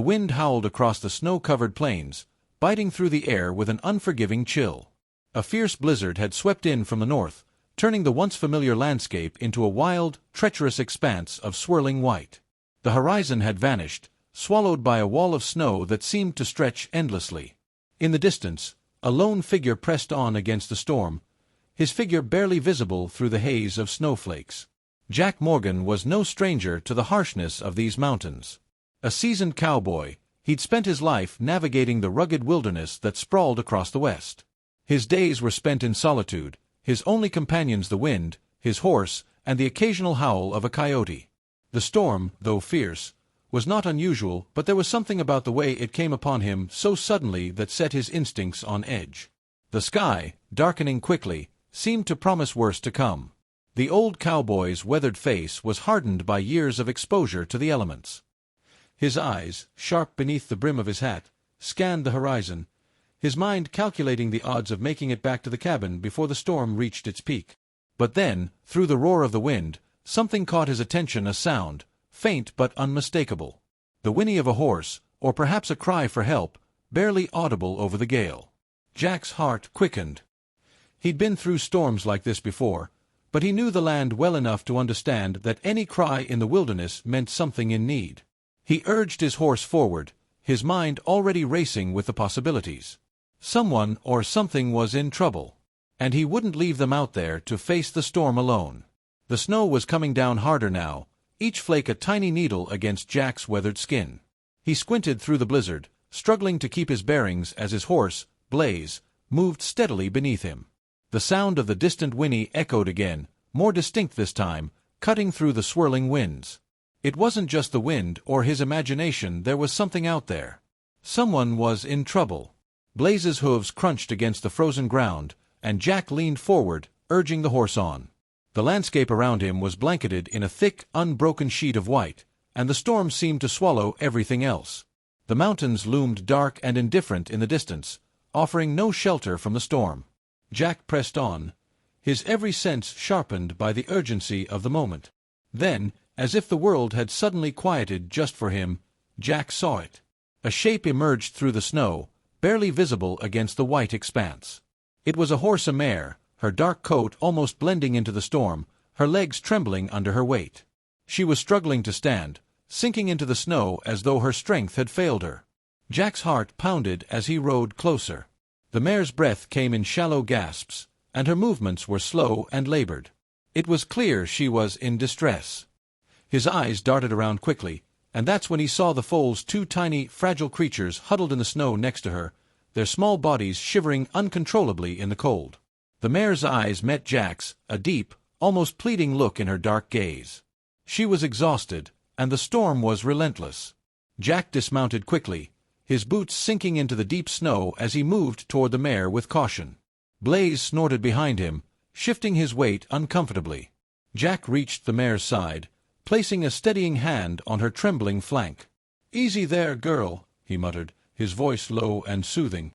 The wind howled across the snow-covered plains, biting through the air with an unforgiving chill. A fierce blizzard had swept in from the north, turning the once familiar landscape into a wild, treacherous expanse of swirling white. The horizon had vanished, swallowed by a wall of snow that seemed to stretch endlessly. In the distance, a lone figure pressed on against the storm, his figure barely visible through the haze of snowflakes. Jack Morgan was no stranger to the harshness of these mountains. A seasoned cowboy, he'd spent his life navigating the rugged wilderness that sprawled across the west. His days were spent in solitude, his only companions the wind, his horse, and the occasional howl of a coyote. The storm, though fierce, was not unusual, but there was something about the way it came upon him so suddenly that set his instincts on edge. The sky, darkening quickly, seemed to promise worse to come. The old cowboy's weathered face was hardened by years of exposure to the elements. His eyes, sharp beneath the brim of his hat, scanned the horizon, his mind calculating the odds of making it back to the cabin before the storm reached its peak. But then, through the roar of the wind, something caught his attention, a sound, faint but unmistakable. The whinny of a horse, or perhaps a cry for help, barely audible over the gale. Jack's heart quickened. He'd been through storms like this before, but he knew the land well enough to understand that any cry in the wilderness meant something in need. He urged his horse forward, his mind already racing with the possibilities. Someone or something was in trouble, and he wouldn't leave them out there to face the storm alone. The snow was coming down harder now, each flake a tiny needle against Jack's weathered skin. He squinted through the blizzard, struggling to keep his bearings as his horse, Blaze, moved steadily beneath him. The sound of the distant whinny echoed again, more distinct this time, cutting through the swirling winds. It wasn't just the wind or his imagination, there was something out there. Someone was in trouble. Blaze's hooves crunched against the frozen ground, and Jack leaned forward, urging the horse on. The landscape around him was blanketed in a thick, unbroken sheet of white, and the storm seemed to swallow everything else. The mountains loomed dark and indifferent in the distance, offering no shelter from the storm. Jack pressed on, his every sense sharpened by the urgency of the moment. Then, as if the world had suddenly quieted just for him, Jack saw it. A shape emerged through the snow, barely visible against the white expanse. It was a horse, a mare, her dark coat almost blending into the storm, her legs trembling under her weight. She was struggling to stand, sinking into the snow as though her strength had failed her. Jack's heart pounded as he rode closer. The mare's breath came in shallow gasps, and her movements were slow and labored. It was clear she was in distress. His eyes darted around quickly, and that's when he saw the foal's two tiny, fragile creatures huddled in the snow next to her, their small bodies shivering uncontrollably in the cold. The mare's eyes met Jack's, a deep, almost pleading look in her dark gaze. She was exhausted, and the storm was relentless. Jack dismounted quickly, his boots sinking into the deep snow as he moved toward the mare with caution. Blaze snorted behind him, shifting his weight uncomfortably. Jack reached the mare's side, placing a steadying hand on her trembling flank. "Easy there, girl," he muttered, his voice low and soothing.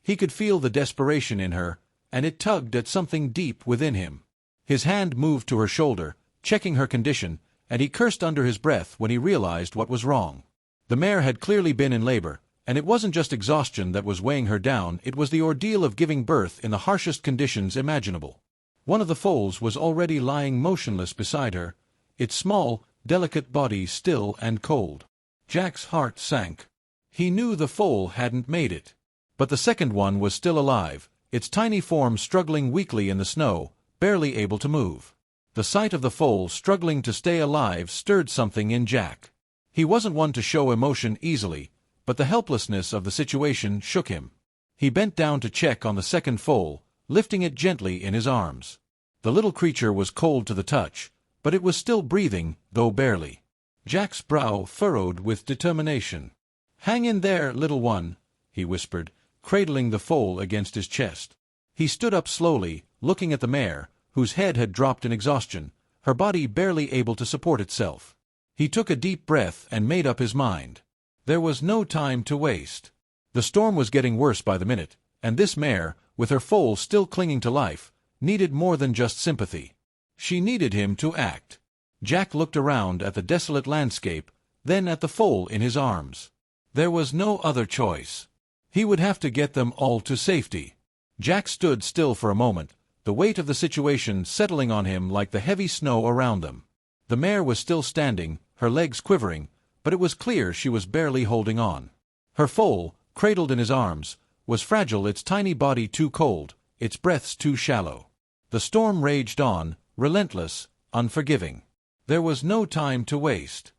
He could feel the desperation in her, and it tugged at something deep within him. His hand moved to her shoulder, checking her condition, and he cursed under his breath when he realized what was wrong. The mare had clearly been in labor, and it wasn't just exhaustion that was weighing her down, it was the ordeal of giving birth in the harshest conditions imaginable. One of the foals was already lying motionless beside her, its small, delicate body still and cold. Jack's heart sank. He knew the foal hadn't made it. But the second one was still alive, its tiny form struggling weakly in the snow, barely able to move. The sight of the foal struggling to stay alive stirred something in Jack. He wasn't one to show emotion easily, but the helplessness of the situation shook him. He bent down to check on the second foal, lifting it gently in his arms. The little creature was cold to the touch, but it was still breathing, though barely. Jack's brow furrowed with determination. "Hang in there, little one," he whispered, cradling the foal against his chest. He stood up slowly, looking at the mare, whose head had dropped in exhaustion, her body barely able to support itself. He took a deep breath and made up his mind. There was no time to waste. The storm was getting worse by the minute, and this mare, with her foal still clinging to life, needed more than just sympathy. She needed him to act. Jack looked around at the desolate landscape, then at the foal in his arms. There was no other choice. He would have to get them all to safety. Jack stood still for a moment, the weight of the situation settling on him like the heavy snow around them. The mare was still standing, her legs quivering, but it was clear she was barely holding on. Her foal, cradled in his arms, was fragile, its tiny body too cold, its breaths too shallow. The storm raged on, relentless, unforgiving. There was no time to waste.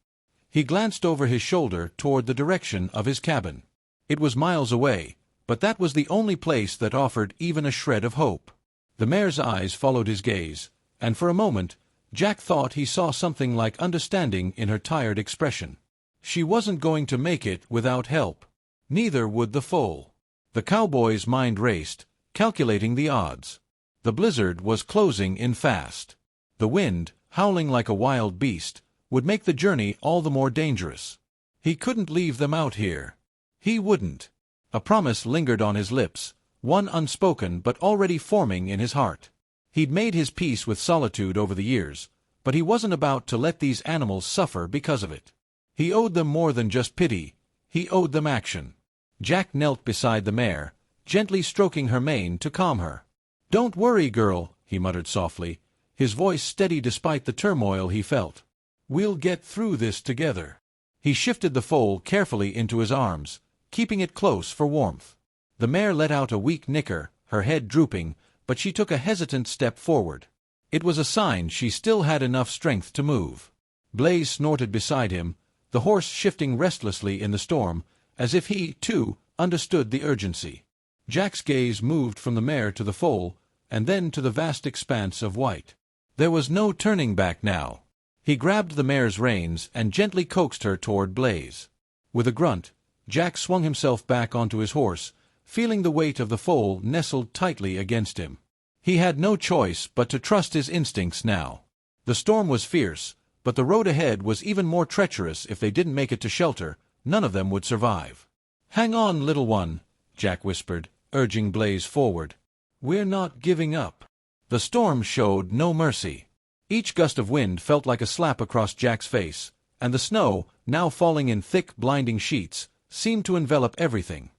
He glanced over his shoulder toward the direction of his cabin. It was miles away, but that was the only place that offered even a shred of hope. The mare's eyes followed his gaze, and for a moment, Jack thought he saw something like understanding in her tired expression. She wasn't going to make it without help. Neither would the foal. The cowboy's mind raced, calculating the odds. The blizzard was closing in fast. The wind, howling like a wild beast, would make the journey all the more dangerous. He couldn't leave them out here. He wouldn't. A promise lingered on his lips, one unspoken but already forming in his heart. He'd made his peace with solitude over the years, but he wasn't about to let these animals suffer because of it. He owed them more than just pity, he owed them action. Jack knelt beside the mare, gently stroking her mane to calm her. "Don't worry, girl," he muttered softly, his voice steady despite the turmoil he felt. "We'll get through this together." He shifted the foal carefully into his arms, keeping it close for warmth. The mare let out a weak nicker, her head drooping, but she took a hesitant step forward. It was a sign she still had enough strength to move. Blaze snorted beside him, the horse shifting restlessly in the storm, as if he, too, understood the urgency. Jack's gaze moved from the mare to the foal, and then to the vast expanse of white. There was no turning back now. He grabbed the mare's reins and gently coaxed her toward Blaze. With a grunt, Jack swung himself back onto his horse, feeling the weight of the foal nestled tightly against him. He had no choice but to trust his instincts now. The storm was fierce, but the road ahead was even more treacherous. If they didn't make it to shelter, none of them would survive. "Hang on, little one," Jack whispered, urging Blaze forward. "We're not giving up." The storm showed no mercy. Each gust of wind felt like a slap across Jack's face, and the snow, now falling in thick, blinding sheets, seemed to envelop everything.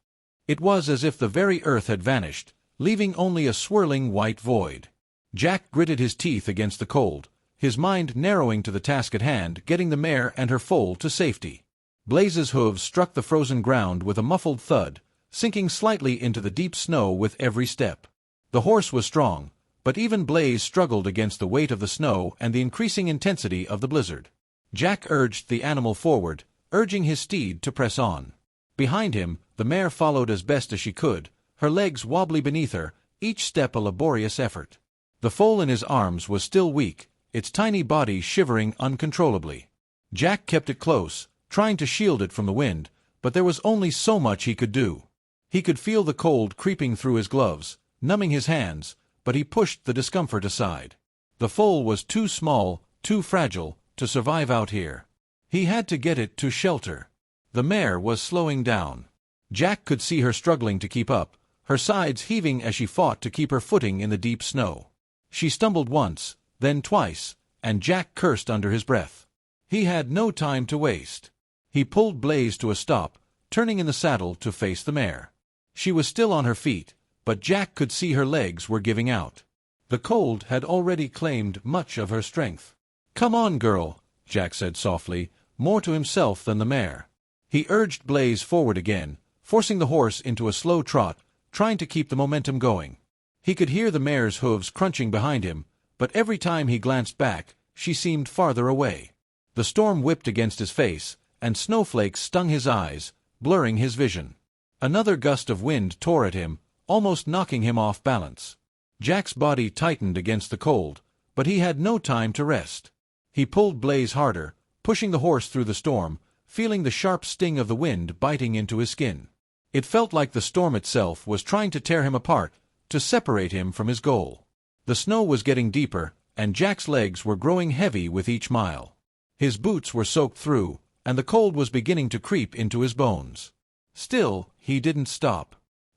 It was as if the very earth had vanished, leaving only a swirling white void. Jack gritted his teeth against the cold, his mind narrowing to the task at hand, getting the mare and her foal to safety. Blaze's hooves struck the frozen ground with a muffled thud, sinking slightly into the deep snow with every step. The horse was strong, but even Blaze struggled against the weight of the snow and the increasing intensity of the blizzard. Jack urged the animal forward, urging his steed to press on. Behind him, the mare followed as best as she could, her legs wobbly beneath her, each step a laborious effort. The foal in his arms was still weak, its tiny body shivering uncontrollably. Jack kept it close, trying to shield it from the wind, but there was only so much he could do. He could feel the cold creeping through his gloves, numbing his hands, but he pushed the discomfort aside. The foal was too small, too fragile, to survive out here. He had to get it to shelter. The mare was slowing down. Jack could see her struggling to keep up, her sides heaving as she fought to keep her footing in the deep snow. She stumbled once, then twice, and Jack cursed under his breath. He had no time to waste. He pulled Blaze to a stop, turning in the saddle to face the mare. She was still on her feet, but Jack could see her legs were giving out. The cold had already claimed much of her strength. "Come on, girl," Jack said softly, more to himself than the mare. He urged Blaze forward again, forcing the horse into a slow trot, trying to keep the momentum going. He could hear the mare's hooves crunching behind him, but every time he glanced back, she seemed farther away. The storm whipped against his face, and snowflakes stung his eyes, blurring his vision. Another gust of wind tore at him, almost knocking him off balance. Jack's body tightened against the cold, but he had no time to rest. He pulled Blaze harder, pushing the horse through the storm, feeling the sharp sting of the wind biting into his skin. It felt like the storm itself was trying to tear him apart, to separate him from his goal. The snow was getting deeper, and Jack's legs were growing heavy with each mile. His boots were soaked through, and the cold was beginning to creep into his bones. Still, he didn't stop.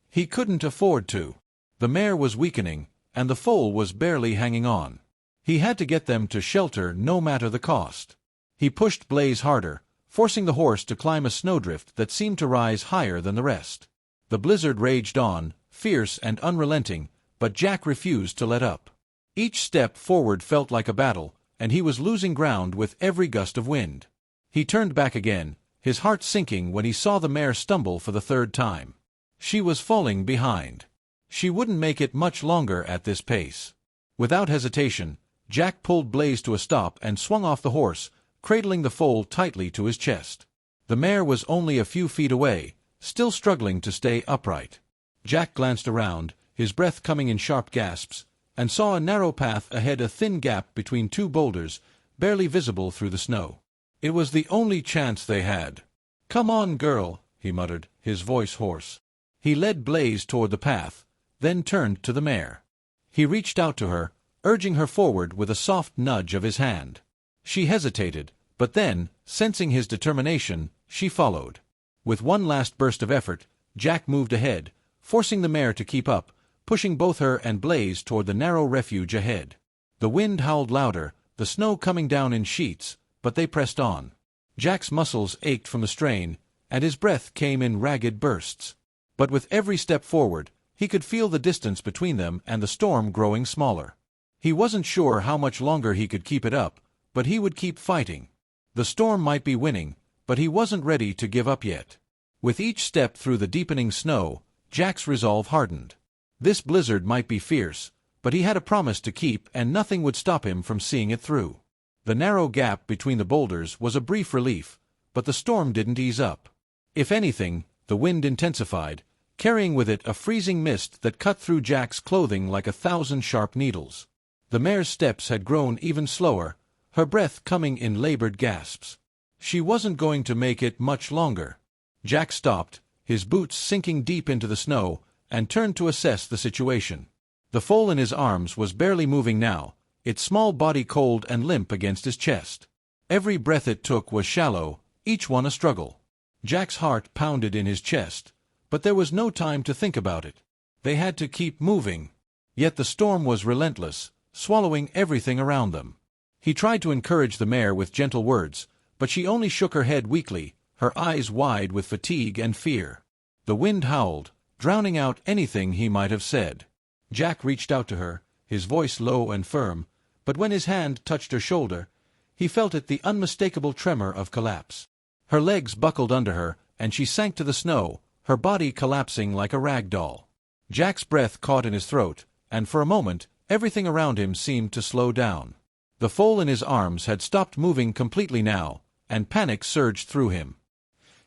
He couldn't afford to. The mare was weakening, and the foal was barely hanging on. He had to get them to shelter no matter the cost. He pushed Blaze harder, forcing the horse to climb a snowdrift that seemed to rise higher than the rest. The blizzard raged on, fierce and unrelenting, but Jack refused to let up. Each step forward felt like a battle, and he was losing ground with every gust of wind. He turned back again, his heart sinking when he saw the mare stumble for the third time. She was falling behind. She wouldn't make it much longer at this pace. Without hesitation, Jack pulled Blaze to a stop and swung off the horse, cradling the foal tightly to his chest. The mare was only a few feet away, still struggling to stay upright. Jack glanced around, his breath coming in sharp gasps, and saw a narrow path ahead, a thin gap between two boulders, barely visible through the snow. It was the only chance they had. "Come on, girl," he muttered, his voice hoarse. He led Blaze toward the path, then turned to the mare. He reached out to her, urging her forward with a soft nudge of his hand. She hesitated, but then, sensing his determination, she followed. With one last burst of effort, Jack moved ahead, forcing the mare to keep up, pushing both her and Blaze toward the narrow refuge ahead. The wind howled louder, the snow coming down in sheets, but they pressed on. Jack's muscles ached from the strain, and his breath came in ragged bursts. But with every step forward, he could feel the distance between them and the storm growing smaller. He wasn't sure how much longer he could keep it up, but he would keep fighting. The storm might be winning, but he wasn't ready to give up yet. With each step through the deepening snow, Jack's resolve hardened. This blizzard might be fierce, but he had a promise to keep, and nothing would stop him from seeing it through. The narrow gap between the boulders was a brief relief, but the storm didn't ease up. If anything, the wind intensified, carrying with it a freezing mist that cut through Jack's clothing like 1,000 sharp needles. The mare's steps had grown even slower, her breath coming in labored gasps. She wasn't going to make it much longer. Jack stopped, his boots sinking deep into the snow, and turned to assess the situation. The foal in his arms was barely moving now, its small body cold and limp against his chest. Every breath it took was shallow, each one a struggle. Jack's heart pounded in his chest, but there was no time to think about it. They had to keep moving. Yet the storm was relentless, swallowing everything around them. He tried to encourage the mare with gentle words, but she only shook her head weakly, her eyes wide with fatigue and fear. The wind howled, drowning out anything he might have said. Jack reached out to her, his voice low and firm, but when his hand touched her shoulder, he felt it the unmistakable tremor of collapse. Her legs buckled under her, and she sank to the snow, her body collapsing like a rag doll. Jack's breath caught in his throat, and for a moment, everything around him seemed to slow down. The foal in his arms had stopped moving completely now, and panic surged through him.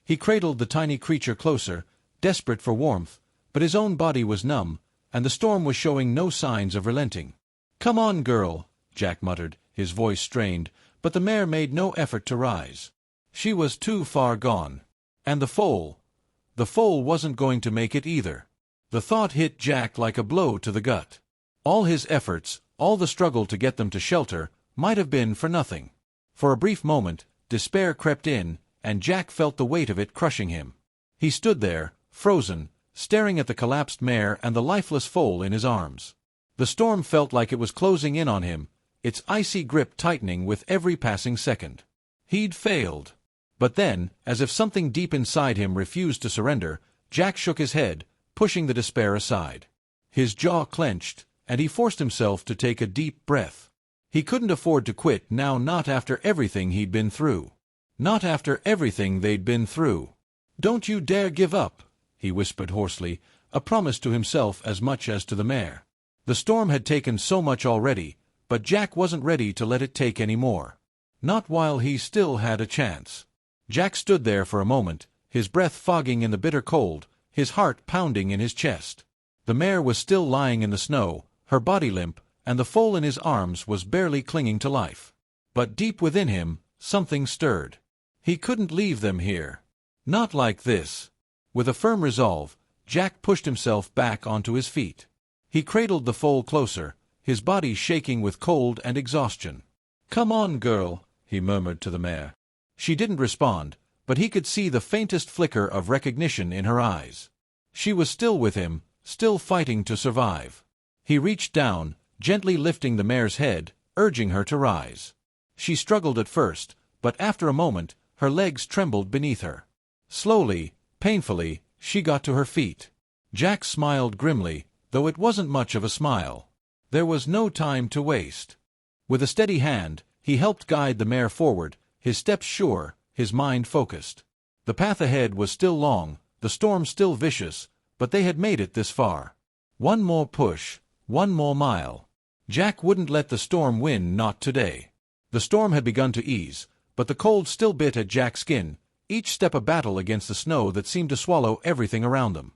He cradled the tiny creature closer, desperate for warmth, but his own body was numb, and the storm was showing no signs of relenting. "Come on, girl," Jack muttered, his voice strained, but the mare made no effort to rise. She was too far gone. And the foal wasn't going to make it either. The thought hit Jack like a blow to the gut. All his efforts, all the struggle to get them to shelter, might have been for nothing. For a brief moment, despair crept in, and Jack felt the weight of it crushing him. He stood there, frozen, staring at the collapsed mare and the lifeless foal in his arms. The storm felt like it was closing in on him, its icy grip tightening with every passing second. He'd failed. But then, as if something deep inside him refused to surrender, Jack shook his head, pushing the despair aside. His jaw clenched, and he forced himself to take a deep breath. He couldn't afford to quit now, not after everything he'd been through. Not after everything they'd been through. "Don't you dare give up," he whispered hoarsely, a promise to himself as much as to the mare. The storm had taken so much already, but Jack wasn't ready to let it take any more. Not while he still had a chance. Jack stood there for a moment, his breath fogging in the bitter cold, his heart pounding in his chest. The mare was still lying in the snow, her body limp, and the foal in his arms was barely clinging to life. But deep within him, something stirred. He couldn't leave them here. Not like this. With a firm resolve, Jack pushed himself back onto his feet. He cradled the foal closer, his body shaking with cold and exhaustion. "Come on, girl," he murmured to the mare. She didn't respond, but he could see the faintest flicker of recognition in her eyes. She was still with him, still fighting to survive. He reached down, gently lifting the mare's head, urging her to rise. She struggled at first, but after a moment, Her legs trembled beneath her. Slowly, painfully, she got to her feet. Jack smiled grimly, though it wasn't much of a smile. There was no time to waste. With a steady hand, he helped guide the mare forward, his steps sure, his mind focused. The path ahead was still long, the storm still vicious, but they had made it this far. One more push, one more mile. Jack wouldn't let the storm win, not today. The storm had begun to ease, but the cold still bit at Jack's skin, each step a battle against the snow that seemed to swallow everything around them.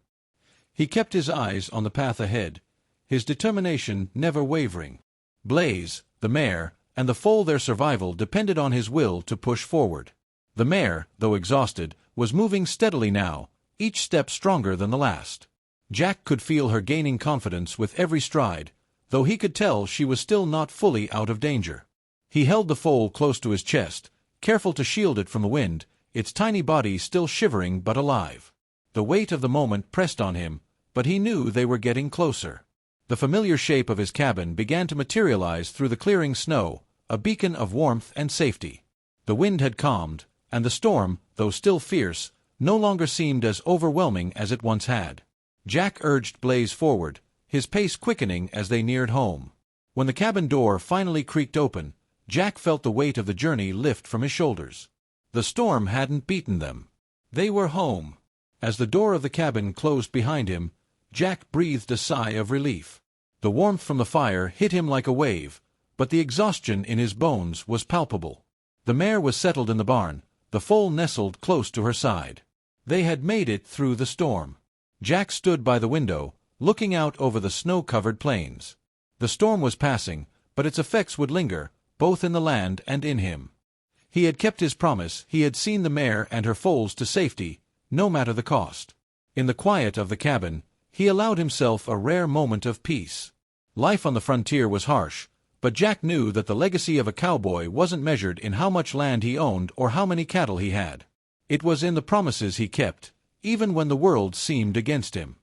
He kept his eyes on the path ahead, his determination never wavering. Blaze, the mare, and the foal, their survival depended on his will to push forward. The mare, though exhausted, was moving steadily now, each step stronger than the last. Jack could feel her gaining confidence with every stride, though he could tell she was still not fully out of danger. He held the foal close to his chest, careful to shield it from the wind, its tiny body still shivering but alive. The weight of the moment pressed on him, but he knew they were getting closer. The familiar shape of his cabin began to materialize through the clearing snow, a beacon of warmth and safety. The wind had calmed, and the storm, though still fierce, no longer seemed as overwhelming as it once had. Jack urged Blaze forward, his pace quickening as they neared home. When the cabin door finally creaked open, Jack felt the weight of the journey lift from his shoulders. The storm hadn't beaten them. They were home. As the door of the cabin closed behind him, Jack breathed a sigh of relief. The warmth from the fire hit him like a wave, but the exhaustion in his bones was palpable. The mare was settled in the barn, the foal nestled close to her side. They had made it through the storm. Jack stood by the window, looking out over the snow-covered plains. The storm was passing, but its effects would linger, both in the land and in him. He had kept his promise, he had seen the mare and her foals to safety, no matter the cost. In the quiet of the cabin, he allowed himself a rare moment of peace. Life on the frontier was harsh, but Jack knew that the legacy of a cowboy wasn't measured in how much land he owned or how many cattle he had. It was in the promises he kept, even when the world seemed against him.